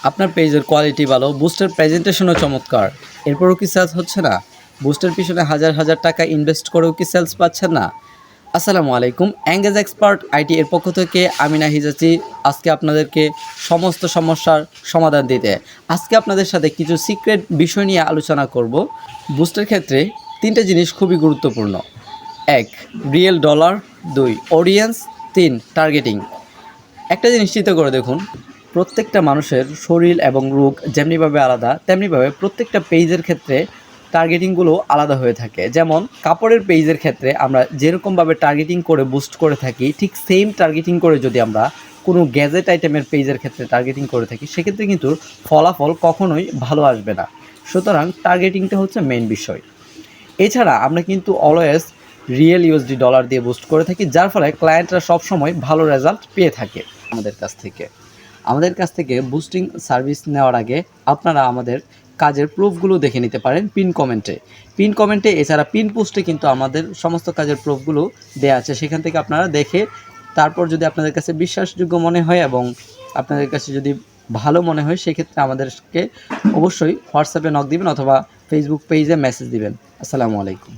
আপনার পেজের কোয়ালিটি ভালো, বুস্টের প্রেজেন্টেশনও চমৎকার, এরপরও কি সেলস হচ্ছে না? বুস্টের পিছনে হাজার হাজার টাকা ইনভেস্ট করেও কি সেলস পাচ্ছেন না? আসসালামু আলাইকুম, এঙ্গেজ এক্সপার্ট আইটি এর পক্ষ থেকে আমি নাহিদ আছি আজকে আপনাদেরকে সমস্ত সমস্যার সমাধান দিতে। আজকে আপনাদের সাথে কিছু সিক্রেট বিষয় নিয়ে আলোচনা করব। বুস্টের ক্ষেত্রে তিনটে জিনিস খুবই গুরুত্বপূর্ণ। 1, রিয়েল ডলার। 2, অডিয়েন্স। 3, টার্গেটিং। একটা জিনিস চিন্তা করে দেখুন, প্রত্যেকটা মানুষের শরীর এবং রূপ যেমনিভাবে আলাদা, তেমনিভাবে প্রত্যেকটা পেজের ক্ষেত্রে টার্গেটিংগুলো আলাদা হয়ে থাকে। যেমন কাপড়ের পেজের ক্ষেত্রে আমরা যেরকমভাবে টার্গেটিং করে বুস্ট করে থাকি, ঠিক সেম টার্গেটিং করে যদি আমরা কোনো গ্যাজেট আইটেমের পেজের ক্ষেত্রে টার্গেটিং করে থাকি, সেক্ষেত্রে কিন্তু ফলাফল কখনোই ভালো আসবে না। সুতরাং টার্গেটিংটা হচ্ছে মেইন বিষয়। এছাড়া আমরা কিন্তু অলওয়েজ রিয়েল ইউএসডি ডলার দিয়ে বুস্ট করে থাকি, যার ফলে ক্লায়েন্টরা সবসময় ভালো রেজাল্ট পেয়ে থাকে আমাদের কাছ থেকে বুস্টিং সার্ভিস নেওয়ার আগে আপনারা আমাদের কাজের প্রুফগুলো দেখে নিতে পারেন পিন কমেন্টে। এছাড়া পিন পোস্টে কিন্তু আমাদের সমস্ত কাজের প্রুফগুলো দেওয়া আছে, সেখান থেকে আপনারা দেখে তারপর যদি আপনাদের কাছে বিশ্বাসযোগ্য মনে হয় এবং আপনাদের কাছে যদি ভালো মনে হয়, সেক্ষেত্রে আমাদেরকে অবশ্যই হোয়াটসঅ্যাপে নক দিবেন অথবা ফেসবুক পেজে মেসেজ দিবেন। আসসালামু আলাইকুম।